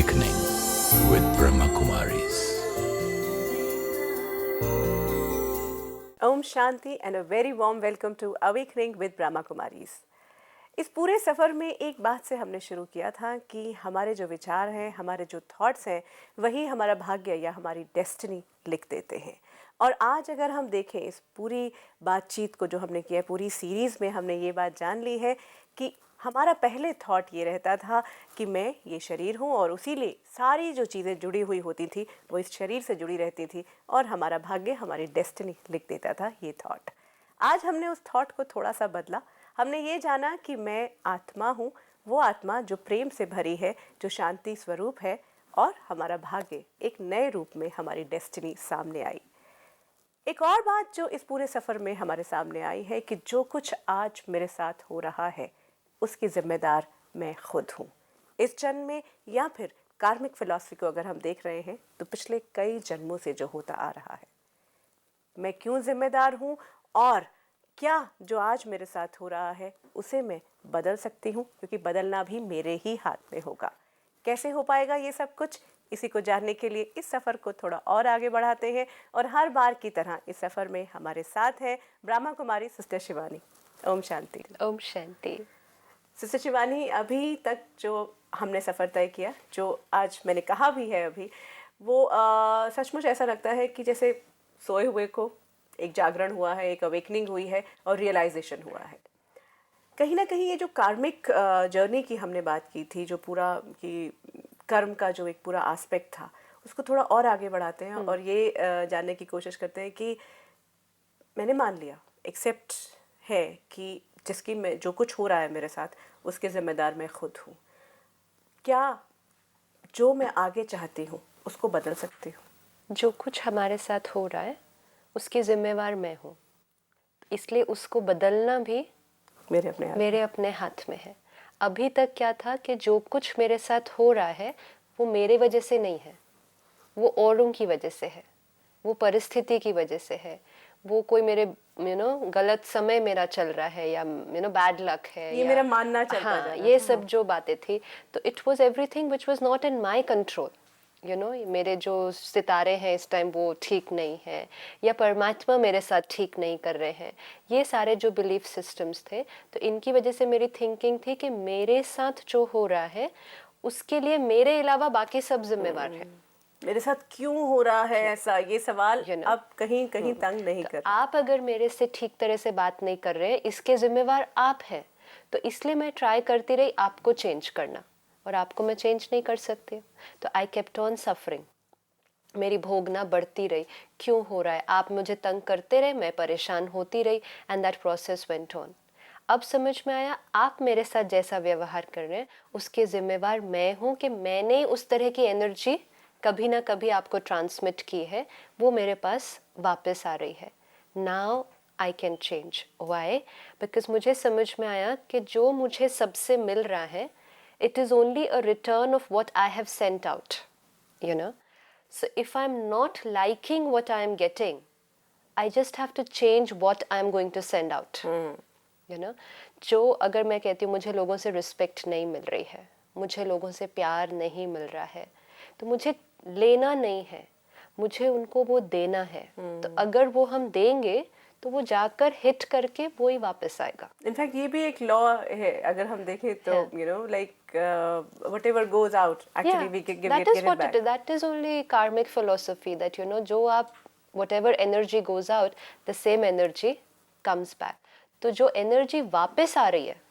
Awakening with Brahma Kumaris. Om Shanti and a very warm welcome to awakening with Brahma Kumaris. इस पूरे सफ़र में एक बात से हमने शुरू किया था कि हमारे जो विचार हैं, हमारे जो थॉट्स हैं, वही हमारा भाग्य या हमारी डेस्टिनी लिख देते हैं। और आज अगर हम देखें इस पूरी बातचीत को जो हमने किया है, पूरी सीरीज़ में हमने ये बात जान ली है कि हमारा पहले थॉट ये रहता था कि मैं ये शरीर हूँ और उसीलिए सारी जो चीज़ें जुड़ी हुई होती थी वो इस शरीर से जुड़ी रहती थी और हमारा भाग्य, हमारी डेस्टिनी लिख देता था ये थॉट। आज हमने उस थॉट को थोड़ा सा बदला। हमने ये जाना कि मैं आत्मा हूँ, वो आत्मा जो प्रेम से भरी है, जो शांति स्वरूप है, और हमारा भाग्य एक नए रूप में हमारी डेस्टिनी सामने आई। एक और बात जो इस पूरे सफ़र में हमारे सामने आई है कि जो कुछ आज मेरे साथ हो रहा है उसकी जिम्मेदार मैं खुद हूँ। इस जन्म में या फिर कार्मिक फिलॉसफी को अगर हम देख रहे हैं तो पिछले कई जन्मों से जो होता आ रहा है, मैं क्यों जिम्मेदार हूँ और क्या जो आज मेरे साथ हो रहा है उसे मैं बदल सकती हूँ, क्योंकि बदलना भी मेरे ही हाथ में होगा। कैसे हो पाएगा ये सब कुछ, इसी को जानने के लिए इस सफ़र को थोड़ा और आगे बढ़ाते हैं। और हर बार की तरह इस सफ़र में हमारे साथ है ब्रह्मा कुमारी सिस्टर शिवानी। ओम शांति। ओम शांति। सिस्टर शिवानी, अभी तक जो हमने सफ़र तय किया, जो आज मैंने कहा भी है अभी, वो सचमुच ऐसा लगता है कि जैसे सोए हुए को एक जागरण हुआ है, एक अवेकनिंग हुई है और रियलाइजेशन हुआ है। कहीं ना कहीं ये जो कार्मिक जर्नी की हमने बात की थी, जो पूरा कि कर्म का जो एक पूरा एस्पेक्ट था, उसको थोड़ा और आगे बढ़ाते हैं और ये जानने की कोशिश करते हैं कि मैंने मान लिया, एक्सेप्ट है कि जिसकी मैं जो कुछ हो रहा है मेरे साथ उसके ज़िम्मेदार मैं खुद हूँ। क्या जो मैं आगे चाहती हूँ उसको बदल सकती हूँ? जो कुछ हमारे साथ हो रहा है उसकी जिम्मेवार मैं हूँ, इसलिए उसको बदलना भी मेरे अपने हाथ में है। अभी तक क्या था कि जो कुछ मेरे साथ हो रहा है वो मेरे वजह से नहीं है, वो औरों की वजह से है, वो परिस्थिति की वजह से है, वो कोई मेरे गलत समय मेरा चल रहा है या बैड लक है, ये मेरा मानना चलता जा रहा ये था। सब जो बातें थी, तो it was everything which was not in my control. मेरे जो सितारे हैं इस टाइम वो ठीक नहीं है, या परमात्मा मेरे साथ ठीक नहीं कर रहे हैं, ये सारे जो बिलीफ सिस्टम्स थे, तो इनकी वजह से मेरी थिंकिंग थी कि मेरे साथ जो हो रहा है उसके लिए मेरे अलावा बाकी सब जिम्मेवार हैं। मेरे साथ क्यों हो रहा है ऐसा, ये सवाल अब कहीं कहीं तंग नहीं तो कर। आप अगर मेरे से ठीक तरह से बात नहीं कर रहे, इसके जिम्मेवार आप हैं। तो इसलिए मैं ट्राई करती रही आपको चेंज करना, और आपको मैं चेंज नहीं कर सकती। तो आई केप्ट ऑन सफरिंग, मेरी भोगना बढ़ती रही। क्यों हो रहा है, आप मुझे तंग करते रहे, मैं परेशान होती रही, and that process went on. अब समझ में आया आप मेरे साथ जैसा व्यवहार कर रहे हैं उसके जिम्मेवार मैं हूँ, कि मैंने उस तरह की एनर्जी कभी ना कभी आपको ट्रांसमिट की है, वो मेरे पास वापस आ रही है। Now I can change. Why? Because मुझे समझ में आया कि जो मुझे सबसे मिल रहा है, it is only a return of what I have sent out, So if I'm not liking what I'm getting, I just have to change what I'm going to send out. जो अगर मैं कहती हूँ मुझे लोगों से रिस्पेक्ट नहीं मिल रही है, मुझे लोगों से प्यार नहीं मिल रहा है, तो मुझे लेना नहीं है, मुझे उनको वो देना है। तो अगर वो हम देंगे तो वो जाकर हिट करके वो ही वापस आएगा। इनफैक्ट ये भी एक लॉ है अगर हम देखें तो, like whatever goes out actually we give that it is what back. that is only karmic philosophy, that जो आप whatever energy goes out, the same energy comes back. तो जो एनर्जी वापस आ रही है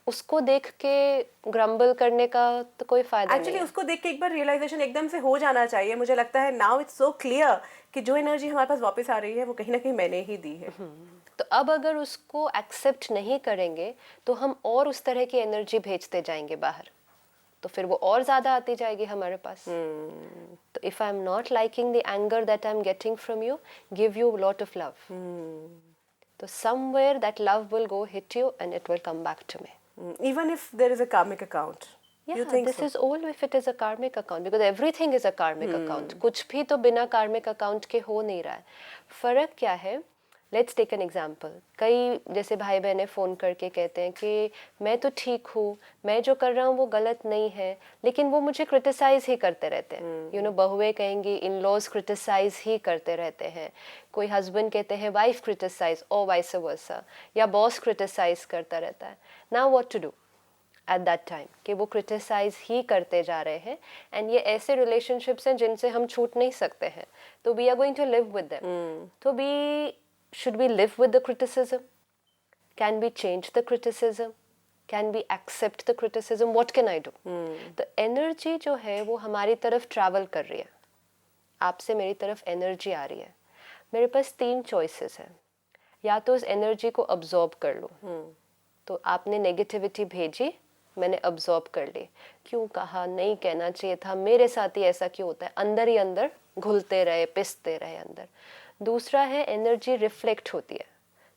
उसको देख के ग्रम्बल करने का तो कोई फायदा नहीं है। उसको देख के एक बार रियलाइजेशन एकदम से हो जाना चाहिए। मुझे लगता है नाउ इट्स सो क्लियर कि जो एनर्जी हमारे पास वापस आ रही है वो कहीं ना कहीं मैंने ही दी है। तो अब अगर उसको एक्सेप्ट नहीं करेंगे तो हम और उस तरह की एनर्जी भेजते जाएंगे बाहर, तो फिर वो और ज्यादा आती जाएगी हमारे पास। तो if I am not liking the anger that I am getting from you, give you lot of love, तो somewhere that love will go hit you and it will come back to me, even if there is a karmic account. You think this is all if it is a karmic account, because everything is a karmic account. कुछ भी तो बिना karmic account के हो नहीं रहा है। फर्क क्या है लेट्स टेक एन एग्जाम्पल। कई जैसे भाई बहनें फ़ोन करके कहते हैं कि मैं तो ठीक हूँ, मैं जो कर रहा हूँ वो गलत नहीं है, लेकिन वो मुझे क्रिटिसाइज़ ही करते रहते हैं। यू नो, बहुएं कहेंगी इन लॉज क्रिटिसाइज़ ही करते रहते हैं। कोई हस्बैंड कहते हैं वाइफ क्रिटिसाइज, और वाइस वर्सा, या बॉस क्रिटिसाइज करता रहता है। Now what to do at that time, कि वो क्रिटिसाइज ही करते जा रहे हैं। एंड ये ऐसे रिलेशनशिप्स हैं जिनसे हम छूट नहीं सकते हैं, तो we are going to live with them. तो we should we live with the criticism? Can we change the criticism? Can we accept the criticism? What can I do? तो एनर्जी जो है वो हमारी तरफ ट्रैवल कर रही है, आपसे मेरी तरफ एनर्जी आ रही है। मेरे पास 3 चॉइसेस हैं। या तो उस एनर्जी को अब्जॉर्ब कर लो, तो आपने नेगेटिविटी भेजी, मैंने अब्जॉर्ब कर ली, क्यों कहा, नहीं कहना चाहिए था, मेरे साथ ही ऐसा क्यों होता है, अंदर ही अंदर घुलते रहे, पिसते रहे अंदर। दूसरा है एनर्जी रिफ्लेक्ट होती है,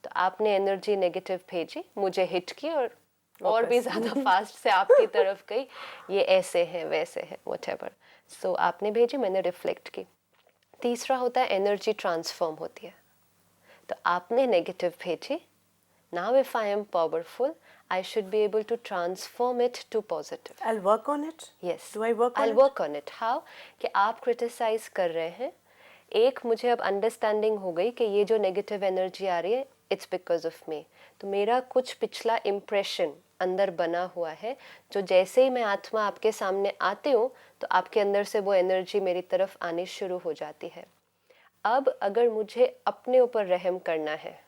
तो आपने एनर्जी नेगेटिव भेजी, मुझे हिट की और भी ज़्यादा फास्ट से आपकी तरफ गई, ये ऐसे हैं वैसे हैं व्हाटएवर। सो आपने भेजी, मैंने रिफ्लेक्ट की। तीसरा होता है एनर्जी ट्रांसफॉर्म होती है, तो आपने नेगेटिव भेजी, now if I M powerful I should be able to transform it to positive. I'll work on it. Yes. Do I work on I'll it? work on it. How? कि आप criticise कर रहे हैं, एक मुझे अब understanding हो गई कि ये जो नेगेटिव एनर्जी आ रही है इट्स बिकॉज ऑफ मी। तो मेरा कुछ पिछला इम्प्रेशन अंदर बना हुआ है, जो जैसे ही मैं आत्मा आपके सामने आती हूँ तो आपके अंदर से वो एनर्जी मेरी तरफ आनी शुरू हो जाती है। अब अगर मुझे अपने ऊपर रहम करना है,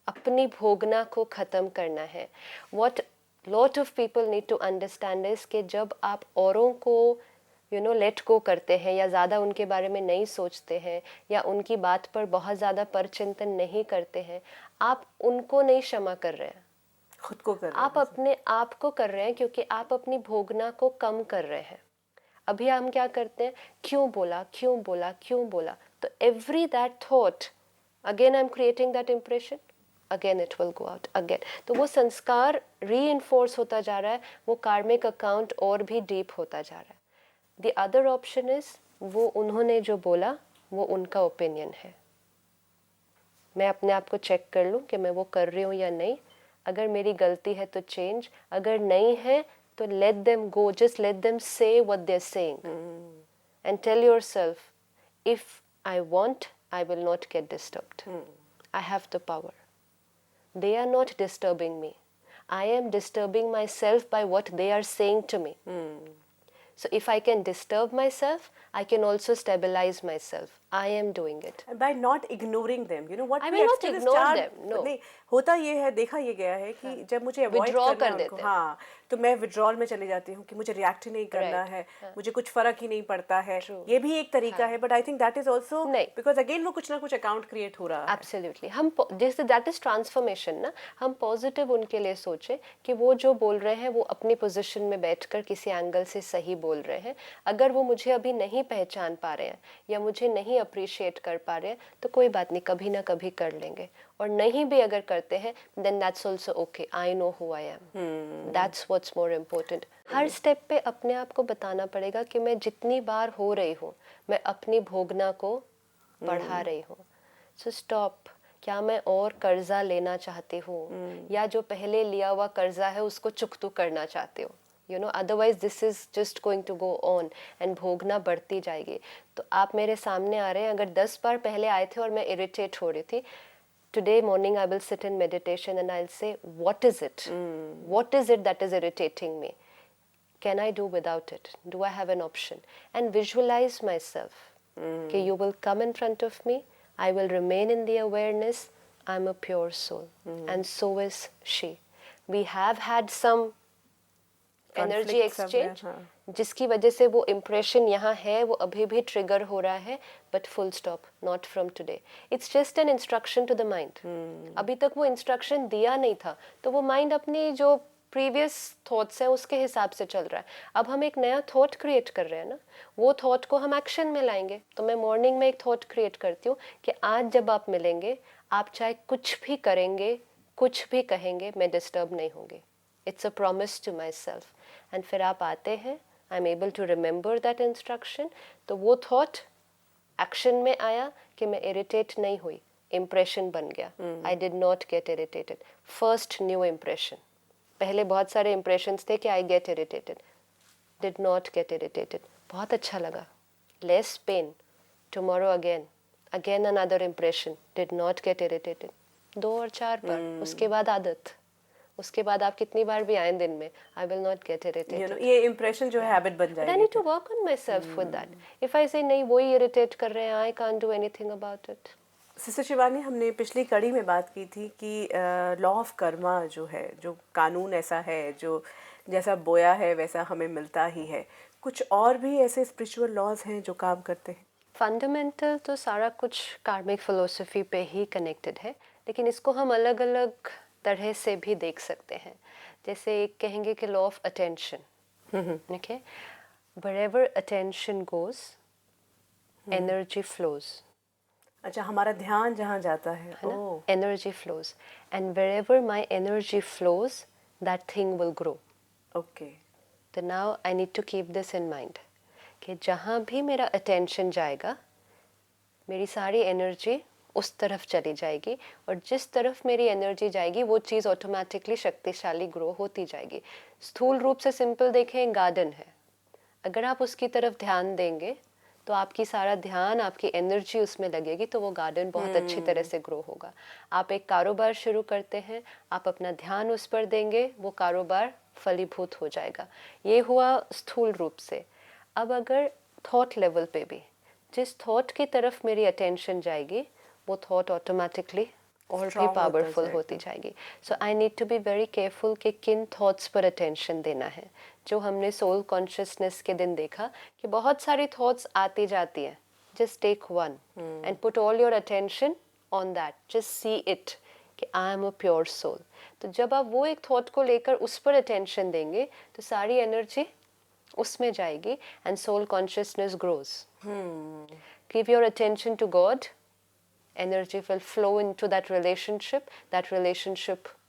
अपनी भोगना को ख़त्म करना है, what lot of people need to understand is कि जब आप औरों को लेट गो करते हैं, या ज़्यादा उनके बारे में नहीं सोचते हैं, या उनकी बात पर बहुत ज़्यादा परचिंतन नहीं करते हैं, आप उनको नहीं क्षमा कर रहे हैं, खुद को कर रहे हैं। आप अपने आप को कर रहे हैं, क्योंकि आप अपनी भोगना को कम कर रहे हैं। अभी हम क्या करते हैं, क्यों बोला क्यों बोला क्यों बोला, तो every that thought again I am creating that impression, again it will go out again. तो वो संस्कार री होता जा रहा है, वो कार्मिक अकाउंट और भी डीप होता जा रहा है। द अदर ऑप्शन इज, वो उन्होंने जो बोला वो उनका ओपिनियन है, मैं अपने आप को चेक कर लूँ कि मैं वो कर रही हूँ या नहीं। अगर मेरी गलती है तो चेंज, अगर नहीं है तो let them go, just let them say what they are saying and tell yourself, if I want I will not get disturbed, I have the power, they are not disturbing me, I am disturbing myself by what they are saying to me. So if I can disturb myself, I can also stabilize myself. I am doing it. And by not ignoring them, you know what? I we will not actually ignore start- them, no. नहीं, होता ये है, देखा ये गया है कि जब मुझे अवॉइड Withdraw करना कर है उनको, देते हैं। हाँ, तो मैं विड्रॉल में चली जाती हूँ कि मुझे रिएक्ट ही नहीं करना Right, है, मुझे कुछ फर्क ही नहीं पड़ता है। True. ये भी एक तरीका है, but I think that is also नहीं। बिकॉज अगेन वो कुछ ना कुछ अकाउंट क्रिएट हो रहा है। एब्सोल्युटली, हम जैसे दैट इज ट्रांसफॉर्मेशन ना, हम पॉजिटिव उनके लिए सोचें कि वो जो बोल रहे हैं वो अपनी पोजीशन में बैठकर किसी एंगल से सही बोल रहे हैं। अगर वो मुझे अभी नहीं पहचान पा रहे हैं या मुझे नहीं अप्रिशिएट कर पा रहे हैं, तो कोई बात नहीं, कभी ना कभी कर लेंगे। और नहीं भी अगर करते हैं, then that's also okay, I know who I am, that's what's more important. हर स्टेप पे अपने आप को बताना पड़ेगा कि मैं जितनी बार हो रही हूँ, मैं अपनी भोगना को बढ़ा रही हूँ। सो स्टॉप, क्या मैं और कर्जा लेना चाहती हूँ, या जो पहले लिया हुआ कर्जा है उसको चुकतू करना चाहती हूँ, otherwise this is just going to go on and भोगना बढ़ती जाएगी। तो आप मेरे सामने आ रहे हैं, अगर 10 बार पहले आए थे और मैं इरिटेट हो रही थी, today morning I will sit in meditation and I'll say, what is it? What is it that is irritating me? Can I do without it? Do I have an option? And visualize myself. Okay, you will come in front of me, I will remain in the awareness, I'm a pure soul. And so is she. We have had some energy Conflict somewhere, exchange, हाँ। जिसकी वजह से वो impression यहाँ है, वो अभी भी ट्रिगर हो रहा है, but full stop, not from today. It's just an instruction to the mind. अभी तक वो इंस्ट्रक्शन दिया नहीं था, तो वो माइंड अपनी जो प्रीवियस थॉट्स हैं उसके हिसाब से चल रहा है। अब हम एक नया थॉट क्रिएट कर रहे हैं ना, वो थॉट को हम एक्शन में लाएंगे। तो मैं मॉर्निंग में एक थॉट क्रिएट करती हूँ कि आज जब आप मिलेंगे, आप चाहे कुछ भी करेंगे, कुछ भी कहेंगे, मैं डिस्टर्ब नहीं होंगी। It's a promise to myself. And फिर आप आते हैं, I am able to remember that instruction, तो वो थॉट एक्शन में आया कि मैं इरिटेट नहीं हुई, इम्प्रेशन बन गया. I did not get irritated. First new impression. पहले बहुत सारे इम्प्रेशंस थे कि I get irritated. Did not get irritated. बहुत अच्छा लगा. Less pain. Tomorrow again. Again another impression. Did not get irritated. 2 और 4 बार. उसके बाद आदत. उसके बाद आप कितनी बार भी आए दिन में, I will not get irritated. ये इंप्रेशन जो है हैबिट बन जाएगी. I need to work on myself with that. If I say नहीं वही इरिटेट कर रहे हैं, I can't do anything about it. Sister Shivani, हमने पिछली कड़ी में बात की थी कि लॉ ऑफ कर्मा जो है, जो कानून ऐसा है जो जैसा बोया है वैसा हमें मिलता ही है. कुछ और भी ऐसे स्पिरिचुअल लॉज हैं जो काम करते हैं? फंडामेंटल तो सारा कुछ कार्मिक फिलोसफी पे ही कनेक्टेड है, लेकिन इसको हम अलग अलग तरह से भी देख सकते हैं. जैसे एक कहेंगे कि law of attention. Okay, wherever attention goes, energy flows. अच्छा, हमारा ध्यान जहाँ जाता है है ना? Energy flows, and wherever my energy flows, that thing will grow. Okay. तो now I need to keep this in mind कि जहाँ भी मेरा attention जाएगा, मेरी सारी एनर्जी उस तरफ चली जाएगी, और जिस तरफ मेरी एनर्जी जाएगी वो चीज़ ऑटोमेटिकली शक्तिशाली ग्रो होती जाएगी. स्थूल रूप से सिंपल देखें, गार्डन है. अगर आप उसकी तरफ ध्यान देंगे तो आपकी सारा ध्यान, आपकी एनर्जी उसमें लगेगी, तो वो गार्डन बहुत अच्छी तरह से ग्रो होगा. आप एक कारोबार शुरू करते हैं, आप अपना ध्यान उस पर देंगे, वो कारोबार फलीभूत हो जाएगा. ये हुआ स्थूल रूप से. अब अगर थॉट लेवल पे भी, जिस थॉट की तरफ मेरी अटेंशन जाएगी वो थॉट ऑटोमेटिकली और भी पावरफुल होती जाएगी. So I need to be very careful कि किन थॉट्स पर अटेंशन देना है. जो हमने सोल कॉन्शियसनेस के दिन देखा कि बहुत सारी थॉट्स आती जाती हैं. Just take one and put all your attention on that. Just see it कि I am a pure soul. तो जब आप वो एक थॉट को लेकर उस पर अटेंशन देंगे तो सारी एनर्जी उसमें जाएगी and soul consciousness grows. Give your attention to God, energy will flow into that relationship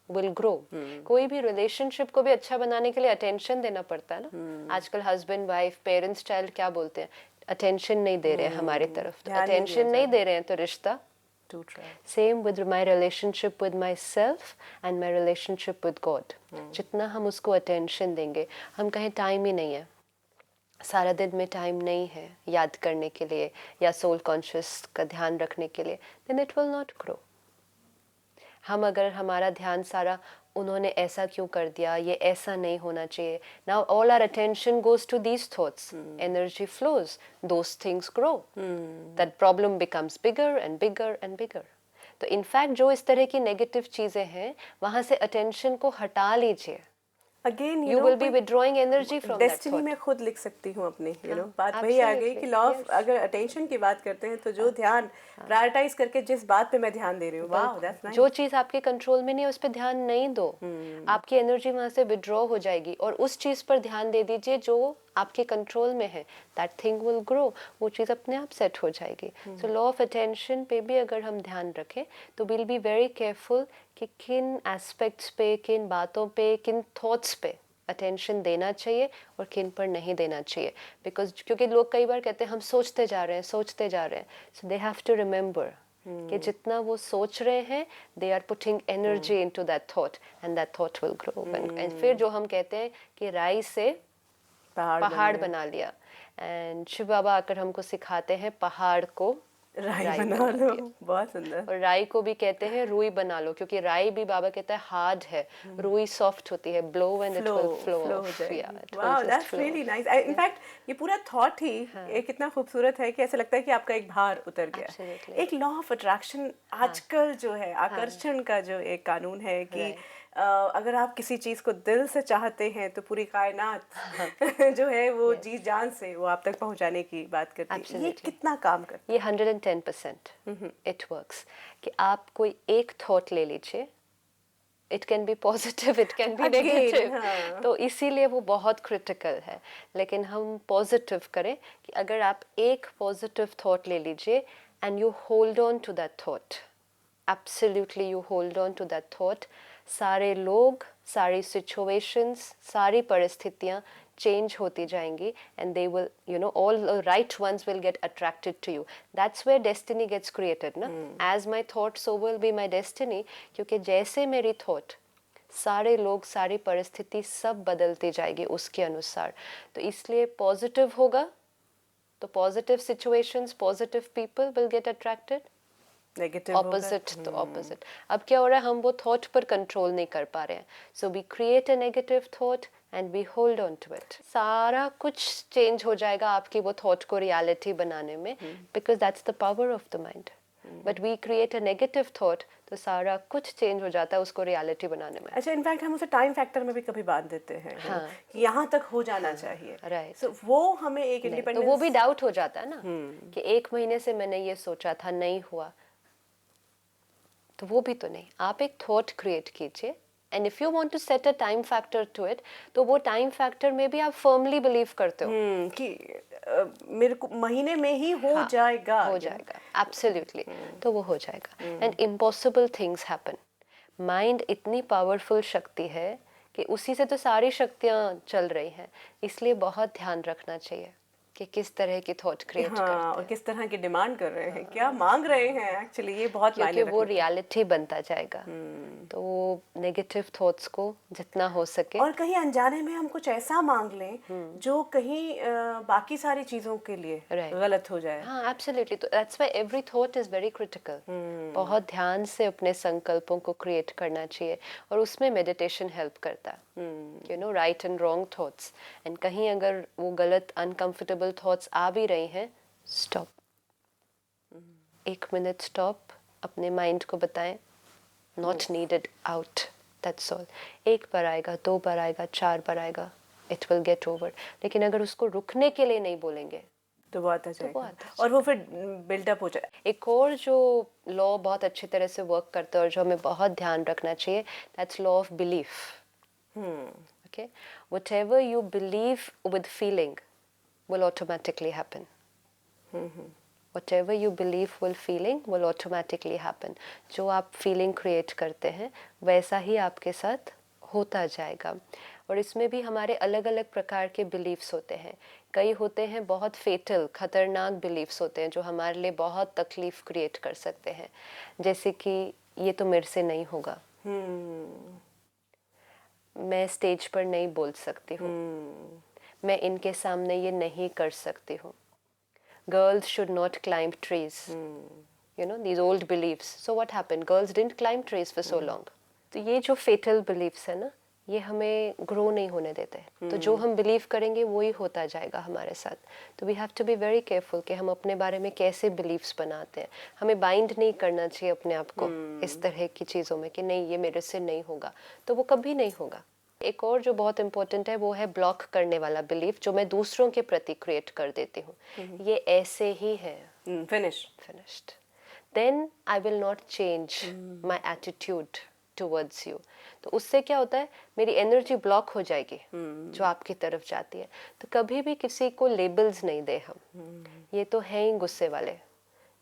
will grow. कोई भी relationship को भी अच्छा बनाने के लिए attention देना पड़ता है ना. आजकल husband wife parents child क्या बोलते हैं, attention नहीं दे रहे हैं हमारी तरफ. attention नहीं दे रहे हैं तो रिश्ता. Same with my relationship with myself and my relationship with God. जितना हम उसको attention देंगे, हम कहें टाइम ही नहीं है, सारा दिन में टाइम नहीं है याद करने के लिए या सोल कॉन्शियस का ध्यान रखने के लिए, then it will not grow. हम अगर हमारा ध्यान सारा उन्होंने ऐसा क्यों कर दिया, ये ऐसा नहीं होना चाहिए, now all our attention goes to these thoughts. Energy flows, those things grow. That problem becomes bigger and bigger and bigger. तो इनफैक्ट जो इस तरह की नेगेटिव चीज़ें हैं वहाँ से अटेंशन को हटा लीजिए. Again, you will be withdrawing energy from that destiny thought. मैं खुद लिख सकती हूँ अपनी, बात वही आ गई कि लॉ ऑफ, अगर अटेंशन की बात करते हैं तो जो ध्यान प्रायोरिटाइज करके जिस बात पे मैं ध्यान दे रही हूँ, वाह दैट्स नाइस. जो चीज़ आपके कंट्रोल में नहीं है उस पर ध्यान नहीं दो. आपकी एनर्जी वहाँ से विड्रॉ हो जाएगी और उस चीज़ पर ध्यान दे दीजिए जो आपके कंट्रोल में है. That thing will grow. वो चीज़ अपने आप सेट हो जाएगी. सो लॉ ऑफ अटेंशन पे भी अगर हम ध्यान रखें तो विल बी वेरी केयरफुल कि किन एस्पेक्ट्स पे, किन बातों पे, किन थॉट्स पे अटेंशन देना चाहिए और किन पर नहीं देना चाहिए. बिकॉज क्योंकि लोग कई बार कहते हैं हम सोचते जा रहे हैं. So they have to remember कि जितना वो सोच रहे हैं they are putting energy into that thought and that thought will grow. And फिर जो हम कहते हैं कि राई से पहाड़ बना लिया. एंड शिव बाबा आकर हमको सिखाते हैं पहाड़ को राई बना लो. बहुत सुंदर. और राई को भी कहते हैं रुई बना लो, क्योंकि राई भी बाबा कहता है हार्ड है, रुई सॉफ्ट होती है. Blow and it will flow. Wow, that's really nice. In fact ये पूरा थॉट ही ये कितना खूबसूरत है कि ऐसा लगता है कि आपका एक भार उतर गया. एक लॉ ऑफ अट्रैक्शन आजकल जो है, आकर्षण का जो एक कानून है कि अगर आप किसी चीज़ को दिल से चाहते हैं तो पूरी कायनात जो है वो जी जान से वो आप तक पहुंचाने की बात करती है. ये कितना काम करता है? ये 110% इट वर्क्स. कि आप कोई एक थॉट ले लीजिए, it can be positive, it can be negative. तो इसीलिए वो बहुत क्रिटिकल है. लेकिन हम पॉजिटिव करें कि अगर आप एक पॉजिटिव थॉट ले लीजिए and you hold on to that thought, absolutely you hold on to that thought. सारे लोग, सारी सिचुएशंस, सारी परिस्थितियाँ चेंज होती जाएंगी and they will you know all right ones will get attracted to you. That's where destiny gets created ना. As my thought so will be my destiny. क्योंकि जैसे मेरी थॉट सारे लोग सारी परिस्थिति सब बदलती जाएगी उसके अनुसार. तो इसलिए पॉजिटिव होगा तो positive situations positive people will get attracted. Negative opposite तो ऑपोजिट. अब क्या हो रहा है, हम वो थॉट पर कंट्रोल नहीं कर पा रहे हैं. So we create a negative thought and we hold on to it. सारा कुछ चेंज हो जाएगा आपकी वो थॉट को रियलिटी बनाने में, because that's the power of the mind. But we create a negative thought तो सारा कुछ चेंज हो जाता है उसको रियलिटी बनाने में. अच्छा, इनफैक्ट हम उसे टाइम फैक्टर में भी कभी बांध देते हैं हाँ. कि यहाँ तक हो जाना चाहिए. राइट. So, वो हमें एक तो इंडिपेंडेंस, वो भी डाउट हो जाता है ना कि 1 महीने से मैंने ये सोचा था नहीं हुआ. तो वो भी तो नहीं. आप एक थॉट क्रिएट कीजिए and if you want to set a time factor to it तो वो टाइम फैक्टर में भी आप फर्मली बिलीव करते हो कि मेरे को महीने में ही हो हाँ, जाएगा. हो जाएगा. एब्सोल्युटली. तो वो हो जाएगा. And impossible things happen. Mind इतनी पावरफुल शक्ति है कि उसी से तो सारी शक्तियाँ चल रही हैं. इसलिए बहुत ध्यान रखना चाहिए कि किस तरह की थॉट क्रिएट हाँ, करते और हैं. किस तरह की डिमांड कर रहे हैं, क्या मांग रहे हैं. एक्चुअली ये बहुत क्योंकि मायने वो रखता है. रियलिटी बनता जाएगा. तो वो नेगेटिव थॉट्स को जितना हो सके. और कहीं अनजाने में हम कुछ ऐसा मांग लें जो कहीं बाकी सारी चीजों के लिए Right. गलत हो जाए. हाँ, एब्सोल्युटली. तो that's why every thought is very critical. बहुत ध्यान से अपने संकल्पों को क्रिएट करना चाहिए और उसमें मेडिटेशन हेल्प करता है. You know, right and wrong thoughts. And कहीं अगर वो गलत अनकंफर्टेबल थॉट्स आ भी रही हैं, स्टॉप. 1 minute stop. अपने माइंड को बताएं not needed, out. That's all. 1 बार आएगा, 2 बार आएगा, 4 बार आएगा, इट विल गेट ओवर. लेकिन अगर उसको रुकने के लिए नहीं बोलेंगे तो वो आता वो जाएगा आता और वो फिर बिल्डअप हो जाए. एक और जो लॉ बहुत अच्छी तरह से वर्क करता है और जो हमें बहुत ध्यान रखना चाहिए, that's law of belief. Okay, whatever you believe with feeling will automatically happen. Whatever you believe with feeling will automatically happen. जो आप फीलिंग क्रिएट करते हैं वैसा ही आपके साथ होता जाएगा. और इसमें भी हमारे अलग अलग प्रकार के बिलीव्स होते हैं. कई होते हैं बहुत फेटल, खतरनाक बिलीव्स होते हैं जो हमारे लिए बहुत तकलीफ क्रिएट कर सकते हैं. जैसे कि ये तो मेरे से नहीं होगा, मैं स्टेज पर नहीं बोल सकती हूँ, मैं इनके सामने ये नहीं कर सकती हूँ, girls should not climb trees. You know, these old beliefs. So what happened? Girls didn't climb trees for so long. तो ये जो fatal beliefs है ना, ये हमें ग्रो नहीं होने देते. तो जो हम बिलीव करेंगे वही होता जाएगा हमारे साथ. तो we have to be very careful कि हम अपने बारे में कैसे बिलीव्स बनाते हैं. हमें बाइंड नहीं करना चाहिए अपने आप को इस तरह की चीज़ों में कि नहीं ये मेरे से नहीं होगा. तो वो कभी नहीं होगा. एक और जो बहुत इंपॉर्टेंट है वो है ब्लॉक करने वाला बिलीफ जो मैं दूसरों के प्रति क्रिएट कर देती हूँ. ये ऐसे ही है, finished. Then I will not change my attitude towards you. तो उससे क्या होता है, मेरी एनर्जी ब्लॉक हो जाएगी जो आपकी तरफ जाती है. तो कभी भी किसी को लेबल्स नहीं दे हम. ये तो है ही गुस्से वाले,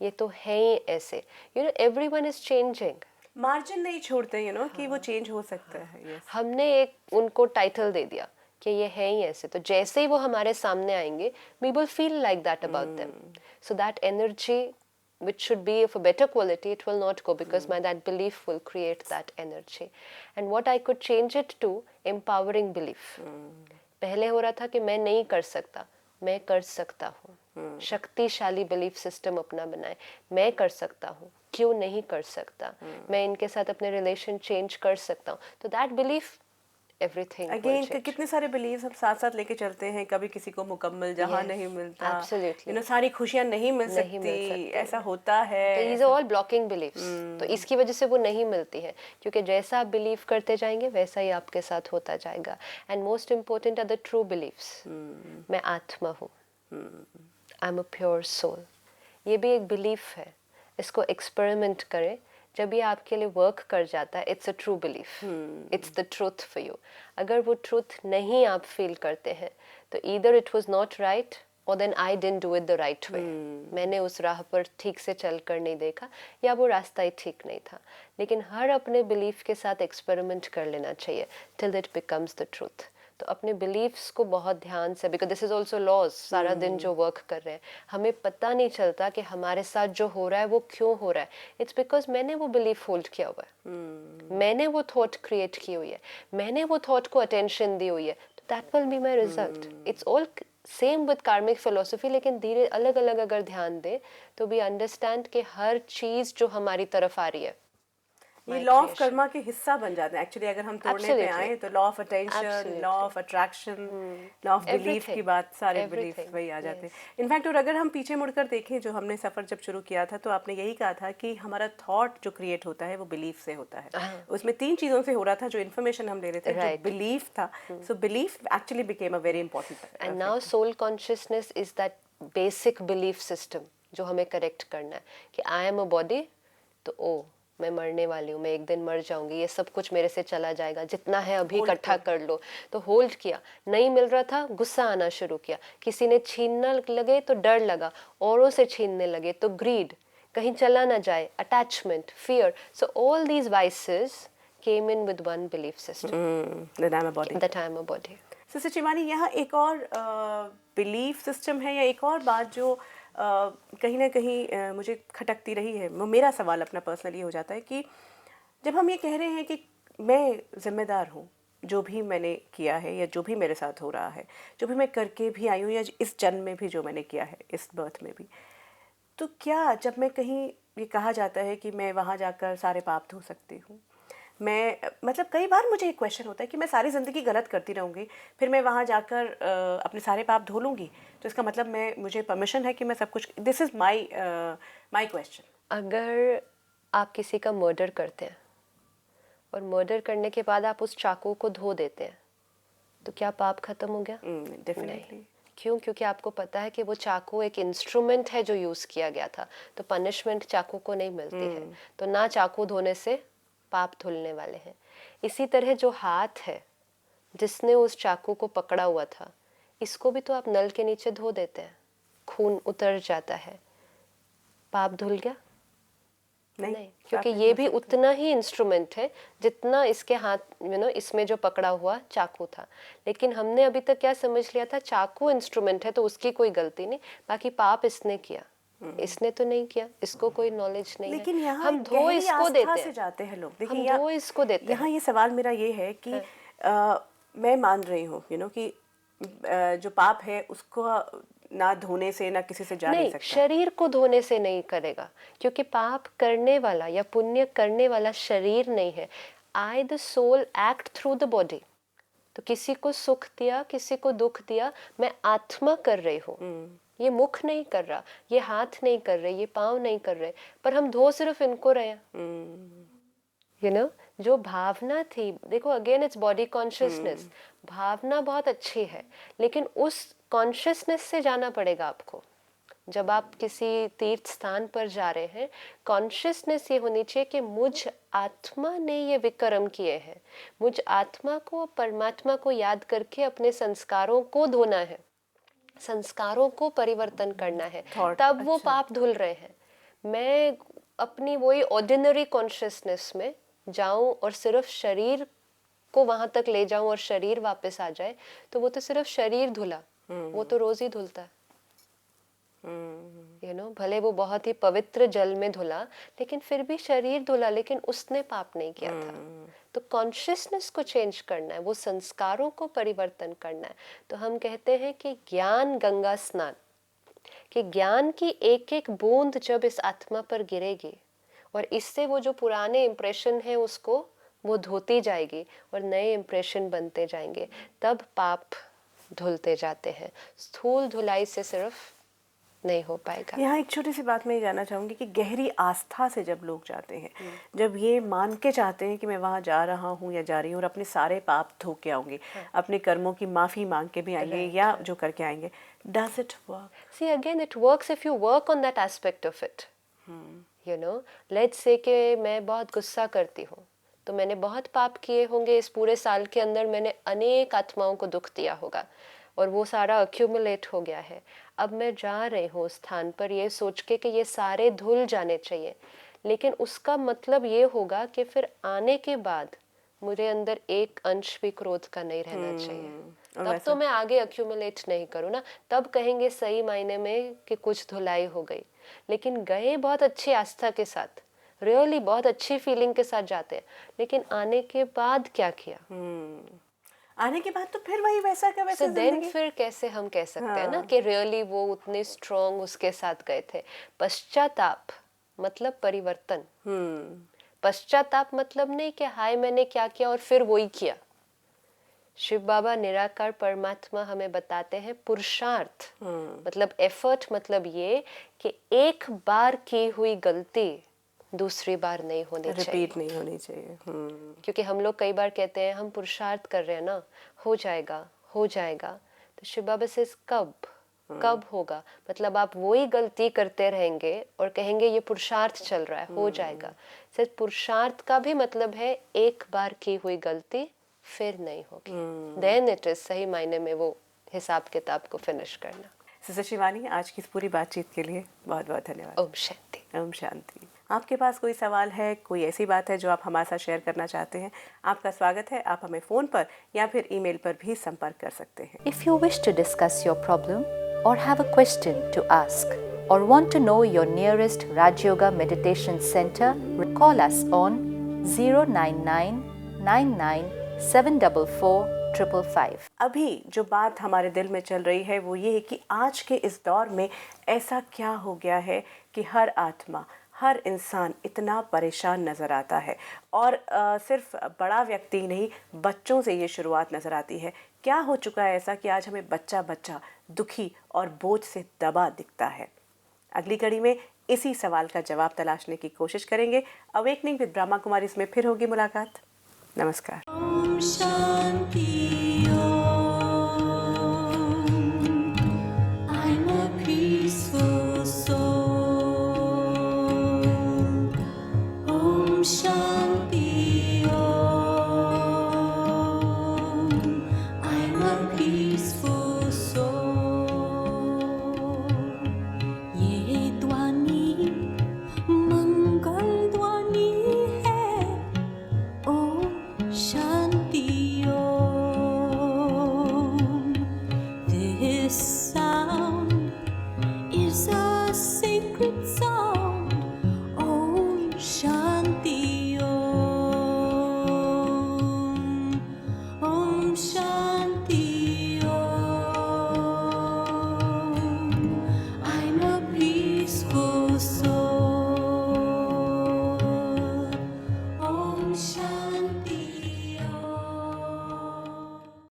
ये तो है ही ऐसे. You know, everyone is changing. Margin नहीं छोड़ते, यू नो, कि वो चेंज हो सकता है. Yes. हमने एक उनको टाइटल दे दिया कि ये है ही ऐसे. तो जैसे ही वो हमारे सामने आएंगे we will feel like that about them. So that energy which should be of a better quality, it will not go because my that belief will create that energy. And what I could change it to empowering belief. पहले हो रहा था कि मैं नहीं कर सकता, मैं कर सकता हूँ. शक्तिशाली बिलीफ सिस्टम अपना बनाए. मैं कर सकता हूँ, क्यों नहीं कर सकता, मैं इनके साथ अपने रिलेशन चेंज कर सकता हूँ. तो दैट बिलीफ एवरीथिंग अगेन कितने सारे बिलीव्स हम साथ साथ लेके चलते हैं. कभी किसी को मुकम्मल जहां Yes, नहीं मिलता, absolutely. यू नो, सारी खुशियां नहीं मिल नहीं मिल सकती. सकती. ऐसा होता है. तो these are all blocking beliefs. तो इसकी वजह से वो नहीं मिलती है क्योंकि जैसा आप बिलीव करते जाएंगे वैसा ही आपके साथ होता जाएगा. And most important are the true beliefs. मैं आत्मा हूँ, I am a pure soul. ये भी एक बिलीफ है. इसको एक्सपेरिमेंट करें. जब ये आपके लिए वर्क कर जाता है, it's a true belief, it's the truth for you. अगर वो ट्रूथ नहीं आप फील करते हैं तो either it was not right और then I didn't do it the right way. मैंने उस राह पर ठीक से चलकर नहीं देखा या वो रास्ता ही ठीक नहीं था. लेकिन हर अपने बिलीफ के साथ एक्सपेरिमेंट कर लेना चाहिए till it becomes the truth. तो अपने बिलीव्स को बहुत ध्यान से, because this is also laws, सारा दिन जो वर्क कर रहे हैं हमें पता नहीं चलता कि हमारे साथ जो हो रहा है वो क्यों हो रहा है. इट्स बिकॉज मैंने वो बिलीफ होल्ड किया हुआ है, मैंने वो थॉट क्रिएट की हुई है, मैंने वो थॉट को अटेंशन दी हुई है, तो that will be my result. It's all same with कार्मिक फिलोसफी, लेकिन धीरे अलग अलग अगर ध्यान दे तो वी अंडरस्टैंड कि हर चीज जो हमारी तरफ आ रही है ये लॉ ऑफ कर्मा के हिस्सा बन जाते हैं एक्चुअली. अगर हम तोड़ने पे आए तो law of attention, law of attraction, law of belief की बात, सारे बिलीफ वही आ जाते हैं. इनफैक्ट और अगर हम पीछे मुड़कर देखें, जो हमने सफ़र जब शुरू किया था तो आपने यही कहा था कि हमारा थॉट जो क्रिएट होता है वो बिलीफ से होता है. उसमें 3 चीज़ों से हो रहा था जो इन्फॉर्मेशन हम ले रहे थे, जो बिलीफ था. So belief actually became a very important. And now soul consciousness is that basic belief system जो हमें करेक्ट करना है कि आई एम अ बॉडी, तो ओ मैं मरने वाली हूँ, मैं एक दिन मर जाऊंगी, ये सब कुछ मेरे से चला जाएगा, जितना है अभी इकट्ठा कर लो. तो होल्ड किया, नहीं मिल रहा था, गुस्सा आना शुरू किया, किसी ने छीनने लगे तो डर लगा, औरों से छीनने लगे तो ग्रीड, कहीं चला ना जाए, attachment, fear. So all these vices came in with one belief system, that I'm a body. that I am a body. Sister Shivani, यहाँ एक और बिलीफ सिस्टम है या एक और बात जो कहीं ना कहीं मुझे खटकती रही है. मेरा सवाल अपना पर्सनली हो जाता है कि जब हम ये कह रहे हैं कि मैं जिम्मेदार हूँ जो भी मैंने किया है या जो भी मेरे साथ हो रहा है, जो भी मैं करके भी आई हूँ या इस जन्म में भी जो मैंने किया है, इस बर्थ में भी, तो क्या जब मैं कहीं ये कहा जाता है कि मैं वहाँ जाकर सारे पाप धो सकती हूँ, मैं मतलब कई बार मुझे एक क्वेश्चन होता है कि मैं सारी ज़िंदगी गलत करती रहूँगी, फिर मैं वहाँ जाकर अपने सारे पाप धो लूँगी, तो इसका मतलब मुझे परमिशन है कि मैं सब कुछ. This is my question. अगर आप किसी का मर्डर करते हैं और मर्डर करने के बाद आप उस चाकू को धो देते हैं, तो क्या पाप खत्म हो गया? डेफिनेटली. क्यों? क्योंकि आपको पता है कि वो चाकू एक इंस्ट्रूमेंट है जो यूज़ किया गया था, तो पनिशमेंट चाकू को नहीं मिलती है. तो ना चाकू धोने से पाप धुलने वाले हैं. इसी तरह जो हाथ है जिसने उस चाकू को पकड़ा हुआ था, इसको भी तो आप नल के नीचे धो देते हैं, खून उतर जाता है, पाप धुल गया? नहीं, क्योंकि ये भी उतना ही इंस्ट्रूमेंट है जितना इसके हाथ इसमें जो पकड़ा हुआ चाकू था. लेकिन हमने अभी तक क्या समझ लिया था, चाकू इंस्ट्रूमेंट है तो उसकी कोई गलती नहीं, बाकी पाप इसने किया, इसने तो नहीं किया, इसको कोई नॉलेज नहीं लेकिन है. यहाँ हम धो इसको देते हैं, से जाते हैं लोग. हम धो इसको देते हैं. यहाँ ये सवाल मेरा ये है कि मैं मान रही हूँ कि जो पाप है उसको ना धोने से ना किसी से जा नहीं सकता. शरीर को धोने से नहीं करेगा, क्योंकि पाप करने वाला या पुण्य करने वाला शरीर नहीं है. I the soul act through the body. तो किसी को सुख दिया, किसी को दुख दिया, मैं आत्मा कर रही हूँ. ये मुख नहीं कर रहा, ये हाथ नहीं कर रहे, ये पाँव नहीं कर रहे, पर हम धो सिर्फ इनको रहे हैं. जो भावना थी, देखो अगेन इट्स बॉडी कॉन्शियसनेस. भावना बहुत अच्छी है, लेकिन उस कॉन्शियसनेस से जाना पड़ेगा आपको. जब आप किसी तीर्थ स्थान पर जा रहे हैं, कॉन्शियसनेस ये होनी चाहिए कि मुझ आत्मा ने ये विक्रम किए हैं, मुझ आत्मा को, परमात्मा को याद करके अपने संस्कारों को धोना है, संस्कारों को परिवर्तन करना है, तब वो पाप धुल रहे हैं. मैं अपनी वही ऑर्डिनरी कॉन्शियसनेस में जाऊं और सिर्फ शरीर को वहां तक ले जाऊं और शरीर वापस आ जाए, तो वो तो सिर्फ शरीर धुला, वो तो रोज ही धुलता है. भले वो बहुत ही पवित्र जल में धुला, लेकिन फिर भी शरीर धुला, लेकिन उसने पाप नहीं किया था. तो कॉन्शियसनेस को चेंज करना है, वो संस्कारों को परिवर्तन करना है. तो हम कहते हैं कि ज्ञान गंगा स्नान, कि ज्ञान की एक एक बूंद जब इस आत्मा पर गिरेगी और इससे वो जो पुराने इम्प्रेशन है उसको वो धोती जाएगी और नए इम्प्रेशन बनते जाएंगे, तब पाप धुलते जाते हैं. स्थूल धुलाई से सिर्फ नहीं हो पाएगा. यहाँ एक छोटी सी बात मैं ये जानना चाहूँगी कि गहरी आस्था से जब लोग जाते हैं, जब ये मान के चाहते हैं कि मैं वहाँ जा रहा हूँ या जा रही हूँ और अपने सारे पाप धो के आऊँगी, अपने कर्मों की माफ़ी मांग के भी आएंगे या जो करके आएंगे, does it work? See again it works if you work on that aspect of it. Let's say कि मैं बहुत गुस्सा करती हूँ, तो मैंने बहुत पाप किए होंगे इस पूरे साल के अंदर, मैंने अनेक आत्माओं को दुख दिया होगा और वो सारा अक्यूमुलेट हो गया है. अब मैं जा रही हूँ उस स्थान पर ये सोच के कि ये सारे धुल जाने चाहिए, लेकिन उसका मतलब ये होगा कि फिर आने के बाद मुझे अंदर एक अंश भी क्रोध का नहीं रहना चाहिए। और तब वैसा- तो मैं आगे अक्यूमुलेट नहीं करूँ ना, तब कहेंगे सही मायने में कि कुछ धुलाई हो गई। लेकिन गए बहुत अच्छी आस्था के साथ, रियली बहुत अच्छी फीलिंग के साथ जाते हैं, लेकिन आने के बाद क्या किया, आने के बाद तो फिर वही वैसा का सो वैसा देन जिंदगी। फिर कैसे हम कह सकते हैं ना हाँ। कि रियली वो उतने स्ट्रॉन्ग उसके साथ गए थे। पश्चाताप मतलब परिवर्तन। पश्चाताप मतलब नहीं कि हाय मैंने क्या किया और फिर वही किया। शिव बाबा निराकार परमात्मा हमें बताते हैं पुरुषार्थ मतलब एफर्ट, मतलब ये कि एक बार की हुई गलती दूसरी बार नहीं होनी चाहिए। रिपीट नहीं होनी चाहिए। क्योंकि हम लोग कई बार कहते हैं हम पुरुषार्थ कर रहे हैं ना, हो जाएगा हो जाएगा। तो शिव बाबा से कब होगा, मतलब आप वही गलती करते रहेंगे और कहेंगे ये पुरुषार्थ चल रहा है, हो जाएगा। सिर्फ पुरुषार्थ का भी मतलब है एक बार की हुई गलती फिर नहीं होगी। देन इट इज सही मायने में वो हिसाब किताब को फिनिश करना। सिस्टर शिवानी, आज की इस पूरी बातचीत के लिए बहुत बहुत धन्यवाद। ओम शांति। ओम शांति। आपके पास कोई सवाल है, कोई ऐसी बात है जो आप हमारे साथ शेयर करना चाहते हैं, आपका स्वागत है। आप हमें फ़ोन पर या फिर ईमेल पर भी संपर्क कर सकते हैं। If you wish to discuss your problem or have a question to ask or want to know your nearest Raj Yoga Meditation Center, call us on 09999744555. अभी जो बात हमारे दिल में चल रही है वो ये है कि आज के इस दौर में ऐसा क्या हो गया है कि हर आत्मा, हर इंसान इतना परेशान नज़र आता है। और सिर्फ बड़ा व्यक्ति नहीं, बच्चों से ये शुरुआत नज़र आती है। क्या हो चुका है ऐसा कि आज हमें बच्चा बच्चा दुखी और बोझ से दबा दिखता है। अगली कड़ी में इसी सवाल का जवाब तलाशने की कोशिश करेंगे। अवेकनिंग विद ब्रह्मा कुमारीज में फिर होगी मुलाकात। नमस्कार। I'm a peaceful